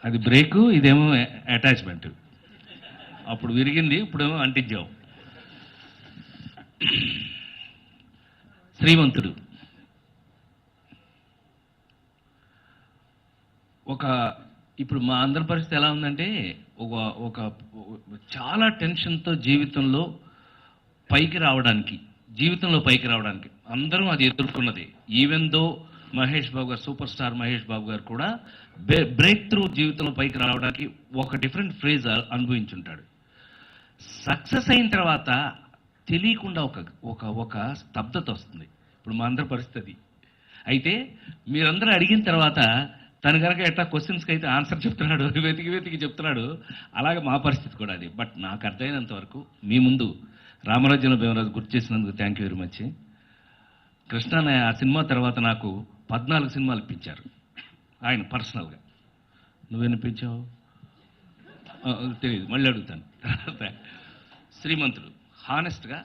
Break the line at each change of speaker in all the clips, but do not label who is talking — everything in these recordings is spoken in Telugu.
అది బ్రేకు, ఇదేమో అటాచ్మెంట్. అప్పుడు విరిగింది, ఇప్పుడేమో అంటించావు. శ్రీమంతుడు ఇప్పుడు మా అందరి పరిస్థితి ఎలా ఉందంటే, ఒక ఒక చాలా టెన్షన్తో జీవితంలో పైకి రావడానికి అందరం అది ఎదుర్కొన్నది. ఈవెన్ దో మహేష్ బాబు గారు, సూపర్ స్టార్ మహేష్ బాబు గారు కూడా బ్రేక్ త్రూ జీవితంలో పైకి రావడానికి ఒక డిఫరెంట్ ఫేజ్ అనుభవించుంటాడు. సక్సెస్ అయిన తర్వాత తెలియకుండా ఒక స్తబ్దత వస్తుంది. ఇప్పుడు మా అందరి పరిస్థితి. అయితే మీరందరూ అడిగిన తర్వాత తను కనుక ఎట్లా క్వశ్చన్స్కి అయితే ఆన్సర్ చెప్తున్నాడు, వెతికి చెప్తున్నాడు, అలాగే మా పరిస్థితి కూడా అది. బట్ నాకు అర్థమైనంత వరకు మీ ముందు రామరాజ్యంలో భీమరాజు గుర్తు చేసినందుకు thank you very much. Krishna ఆ సినిమా తర్వాత నాకు 14 సినిమాలు ఇప్పించారు ఆయన పర్సనల్గా. నువ్వేనిపించావు తెలియదు, మళ్ళీ అడుగుతాను. శ్రీమంతుడు హానెస్ట్గా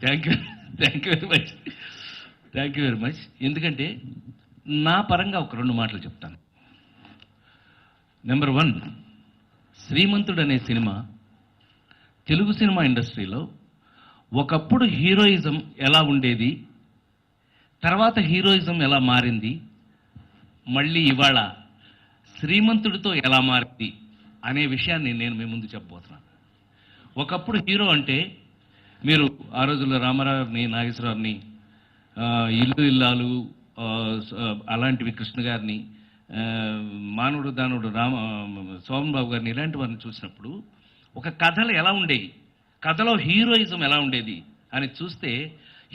థ్యాంక్ యూ వెరీ మచ్. ఎందుకంటే నా పరంగా ఒక 2 మాటలు చెప్తాను. నెంబర్ 1, శ్రీమంతుడు అనే సినిమా తెలుగు సినిమా ఇండస్ట్రీలో ఒకప్పుడు హీరోయిజం ఎలా ఉండేది, తర్వాత హీరోయిజం ఎలా మారింది, మళ్ళీ ఇవాళ శ్రీమంతుడితో ఎలా మారింది అనే విషయాన్ని నేను మీ ముందు చెప్పబోతున్నాను. ఒకప్పుడు హీరో అంటే మీరు ఆ రోజుల్లో రామారావుని, నాగేశ్వరరావుని, ఇల్లు ఇల్లాలు అలాంటివి, కృష్ణ గారిని, మానవుడు దానుడు సోమన్ బాబు గారిని, ఇలాంటి వారిని చూసినప్పుడు ఒక కథలు ఎలా ఉండేవి, కథలో హీరోయిజం ఎలా ఉండేది అని చూస్తే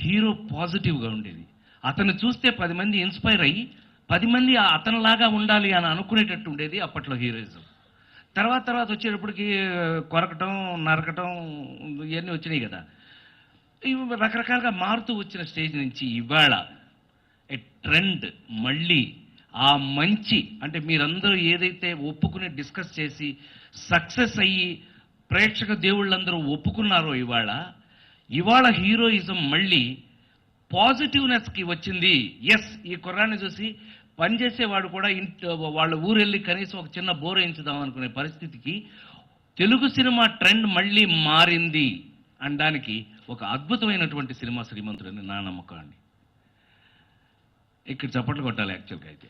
హీరో పాజిటివ్గా ఉండేది. అతను చూస్తే 10 మంది ఇన్స్పైర్ అయ్యి 10 మంది అతనిలాగా ఉండాలి అని అనుకునేటట్టు ఉండేది అప్పట్లో హీరోయిజం. తర్వాత వచ్చేటప్పటికి కొరకటం, నరకటం ఇవన్నీ వచ్చినాయి కదా. ఇవి రకరకాలుగా మారుతూ వచ్చిన స్టేజ్ నుంచి ఇవాళ ట్రెండ్ మళ్ళీ ఆ మంచి, అంటే మీరందరూ ఏదైతే ఒప్పుకుని డిస్కస్ చేసి సక్సెస్ అయ్యి ప్రేక్షక దేవుళ్ళందరూ ఒప్పుకున్నారో ఇవాళ హీరోయిజం మళ్ళీ పాజిటివ్నెస్కి వచ్చింది. ఎస్, ఈ కుర్రాన్ని చూసి పనిచేసేవాడు కూడా వాళ్ళ ఊరెళ్ళి కనీసం ఒక చిన్న బోర్ వేయించుదాం అనుకునే పరిస్థితికి తెలుగు సినిమా ట్రెండ్ మళ్ళీ మారింది అనడానికి ఒక అద్భుతమైనటువంటి సినిమా శ్రీమంతుడు అని నా నమ్మకం అండి. ఇక్కడ చప్పట్లు కొట్టాలి యాక్చువల్గా. అయితే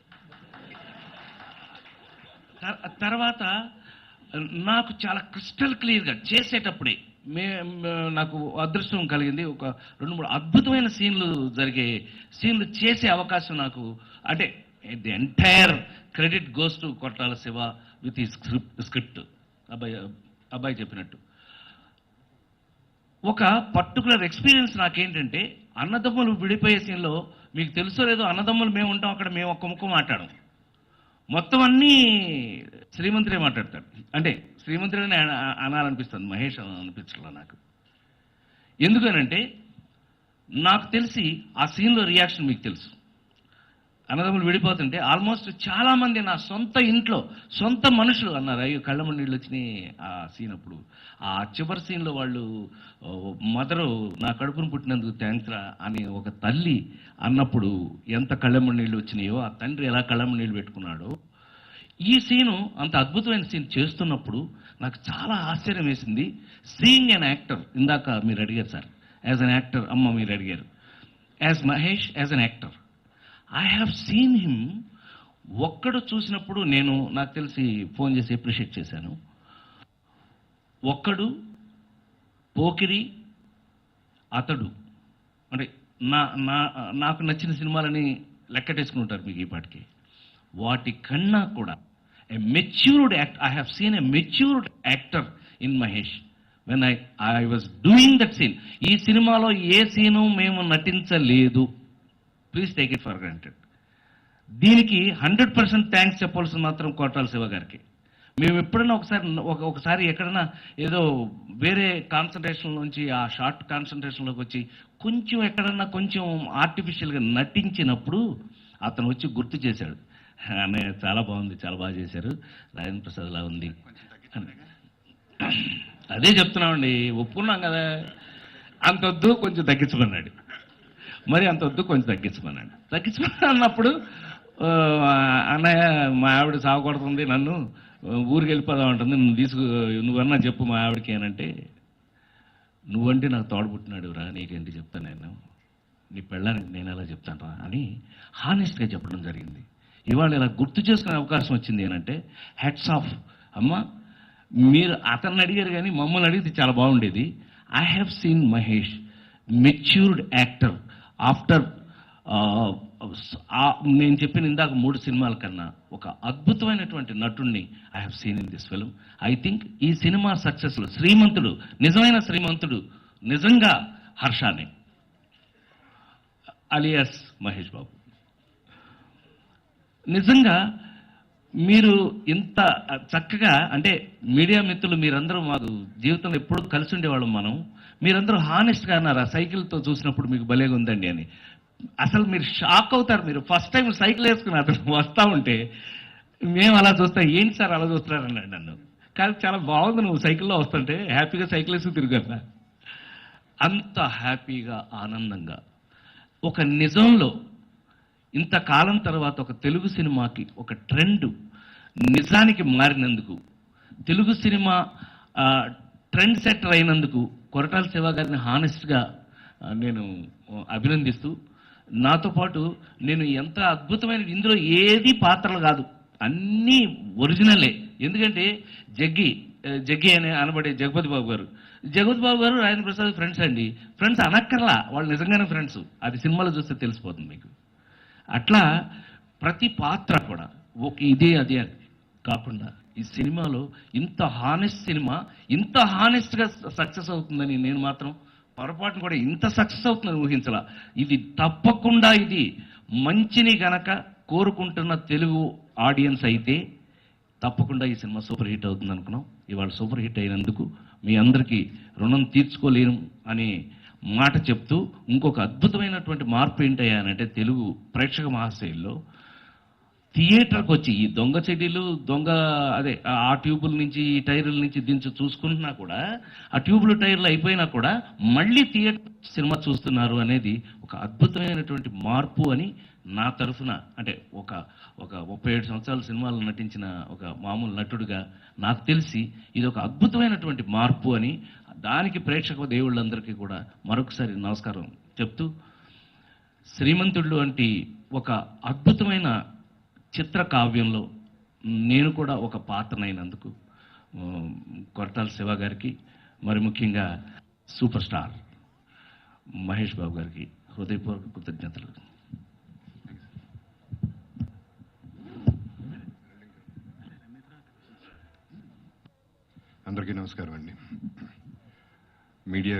తర్వాత నాకు చాలా క్రిస్టల్ క్లియర్గా చేసేటప్పుడే నాకు అదృష్టం కలిగింది. ఒక 2-3 అద్భుతమైన సీన్లు చేసే అవకాశం నాకు, అంటే the entire credit goes to Kottala Siva with ఈ స్క్రిప్ట్. అబ్బాయి చెప్పినట్టు ఒక పర్టికులర్ ఎక్స్పీరియన్స్ నాకేంటంటే, అన్నదమ్ములు విడిపోయే సీన్లో మీకు తెలుసో లేదో, అన్నదమ్ములు మేము ఉంటాం అక్కడ, మేము ఒక్క ముక్క మాట్లాడం, మొత్తం అన్నీ శ్రీమంతుడే మాట్లాడతాడు. అంటే శ్రీమంతుడని అనాలనిపిస్తుంది, మహేష్ అనిపించట్లా నాకు. ఎందుకనంటే నాకు తెలిసి ఆ సీన్లో రియాక్షన్ మీకు తెలుసు. అన్నదమ్ములు విడిపోతుంటే ఆల్మోస్ట్ చాలామంది నా సొంత ఇంట్లో సొంత మనుషులు అన్నారు, అయ్యో కళ్ళమ్మ నీళ్ళు వచ్చినాయి ఆ సీన్ అప్పుడు. ఆ చివరి సీన్లో వాళ్ళు మదరు నా కడుపును పుట్టినందుకు థ్యాంక్స్ రా అని ఒక తల్లి అన్నప్పుడు ఎంత కళ్ళమ్మ నీళ్ళు వచ్చినాయో, ఆ తండ్రి ఎలా కళ్ళమ్మ నీళ్ళు పెట్టుకున్నాడో, ఈ సీను అంత అద్భుతమైన సీన్ చేస్తున్నప్పుడు నాకు చాలా ఆశ్చర్యం వేసింది. సీయింగ్ అన్ యాక్టర్, ఇందాక మీరు అడిగారు సార్, యాజ్ అన్ యాక్టర్ అమ్మ మీరు అడిగారు, as Mahesh as an actor I have seen him. ఒక్కడు చూసినప్పుడు నాకు తెలిసి ఫోన్ చేసి అప్రిషియేట్ చేశాను. ఒక్కడు, పోకిరి, అతడు, అంటే నాకు నచ్చిన సినిమాలని లెక్కటేసుకుంటారు మీకు ఈ పాటికి. వాటి కన్నా కూడా a matured actor, I have seen a matured actor in Mahesh when I was doing that scene. ఈ సినిమాలో ఏ సీను మేము నటించలేదు, please take it for granted. దీనికి 100% థ్యాంక్స్ చెప్పాల్సింది మాత్రం కోటాల శివ గారికి. మేము ఎప్పుడైనా ఒకసారి ఎక్కడైనా ఏదో వేరే కాన్సన్ట్రేషన్ నుంచి ఆ షార్ట్ కాన్సన్ట్రేషన్లోకి వచ్చి కొంచెం ఎక్కడన్నా కొంచెం ఆర్టిఫిషియల్గా నటించినప్పుడు అతను వచ్చి గుర్తు చేశాడు, అన్నయ్య చాలా బాగుంది, చాలా బాగా చేశారు, రాజేంద్ర ప్రసాద్ లా ఉంది. అదే చెప్తున్నామండి, ఒప్పుకున్నాం కదా, అంతొద్దు కొంచెం తగ్గించమన్నాడు. మరి అంత వద్దు కొంచెం తగ్గించమన్నాడు. అన్నప్పుడు అన్నయ్య మా ఆవిడ సాగు కొడుతుంది నన్ను, ఊరికి వెళ్ళిపోదాం అంటుంది, నువ్వన్నా చెప్పు మా ఆవిడకి అనంటే, నువ్వంటే నాకు తోడబుట్టినాడు రా, నీకేంటి చెప్తాను నేను, నీ పెళ్ళానికి నేను ఎలా చెప్తాను రా అని హానెస్ట్గా చెప్పడం జరిగింది. ఇవాళ ఇలా గుర్తు చేసుకునే అవకాశం వచ్చింది ఏంటంటే హ్యాట్స్ ఆఫ్. అమ్మ, మీరు అతన్ని అడిగారు కానీ మమ్మల్ని అడిగితే చాలా బాగుండేది. I have seen Mahesh matured actor after నేను చెప్పిన ఇందాక 3 సినిమాల కన్నా ఒక అద్భుతమైనటువంటి నటుడిని I have seen in this film. I think ఈ సినిమా సక్సెస్లో శ్రీమంతుడు, నిజమైన శ్రీమంతుడు నిజంగా హర్షానే అలియాస్ మహేష్ బాబు. నిజంగా మీరు ఇంత చక్కగా, అంటే మీడియా మిత్రులు మీరందరూ మాకు జీవితంలో ఎప్పుడూ కలిసి ఉండేవాళ్ళం మనం, మీరందరూ హానెస్ట్గా అన్నారు ఆ సైకిల్తో చూసినప్పుడు మీకు భలేగా ఉందండి అని. అసలు మీరు షాక్ అవుతారు. మీరు ఫస్ట్ టైం సైకిల్ వేసుకుని అతను వస్తూ ఉంటే మేము అలా చూస్తాం, ఏంటి సార్ అలా చూస్తున్నారు అన్నాడు నన్ను. కానీ చాలా బాగుంది నువ్వు సైకిల్లో వస్తుంటే, హ్యాపీగా సైకిల్ వేసుకు తిరిగన్నా. అంత హ్యాపీగా ఆనందంగా ఒక నిజంలో ఇంతకాలం తర్వాత ఒక తెలుగు సినిమాకి ఒక ట్రెండ్ నిజానికి మారినందుకు, తెలుగు సినిమా ట్రెండ్ సెట్టర్ అయినందుకు కొరటాల శివ గారిని హానెస్ట్గా నేను అభినందిస్తూ, నాతో పాటు నేను ఎంత అద్భుతమైన, ఇందులో ఏది పాత్రలు కాదు, అన్నీ ఒరిజినలే. ఎందుకంటే జగ్గి అని అనబడే జగపతి బాబు గారు, రాజేంద్ర ప్రసాద్ ఫ్రెండ్స్ అండి. ఫ్రెండ్స్ అనక్కర్లా, వాళ్ళు నిజంగానే ఫ్రెండ్స్, అది సినిమాలో చూస్తే తెలిసిపోతుంది మీకు. అట్లా ప్రతి పాత్ర కూడా ఒక ఇదే అదే కాకుండా ఈ సినిమాలో ఇంత హానెస్ట్ సినిమా ఇంత హానెస్ట్గా సక్సెస్ అవుతుందని నేను మాత్రం పొరపాటును కూడా ఇంత సక్సెస్ అవుతుందని ఊహించలా. ఇది తప్పకుండా ఇది మంచిని గనక కోరుకుంటున్న తెలుగు ఆడియన్స్ అయితే తప్పకుండా ఈ సినిమా సూపర్ హిట్ అవుతుంది అనుకున్నాం. ఇవాళ సూపర్ హిట్ అయినందుకు మీ అందరికీ రుణం తీర్చుకోలేను అనే మాట చెప్తూ, ఇంకొక అద్భుతమైనటువంటి మార్పు ఏంటయ్యానంటే తెలుగు ప్రేక్షక మహాశైల్లో థియేటర్కి వచ్చి ఈ దొంగ చెడీలు అదే ఆ ట్యూబుల నుంచి ఈ టైర్ల నుంచి దించి చూసుకుంటున్నా కూడా, ఆ ట్యూబులు టైర్లు అయిపోయినా కూడా మళ్ళీ థియేటర్ సినిమా చూస్తున్నారు అనేది ఒక అద్భుతమైనటువంటి మార్పు అని నా తరఫున, అంటే ఒక 37 సంవత్సరాల సినిమాలు నటించిన ఒక మామూలు నటుడిగా నాకు తెలిసి ఇది ఒక అద్భుతమైనటువంటి మార్పు అని, దానికి ప్రేక్షక దేవుళ్ళందరికీ కూడా మరొకసారి నమస్కారం చెప్తూ, శ్రీమంతుడు వంటి ఒక అద్భుతమైన చిత్ర కావ్యంలో నేను కూడా ఒక పాత్రనైనందుకు కొరటాల శివ గారికి, మరి ముఖ్యంగా సూపర్ స్టార్ మహేష్ బాబు గారికి హృదయపూర్వక కృతజ్ఞతలు.
అందరికీ నమస్కారం అండి. మీడియా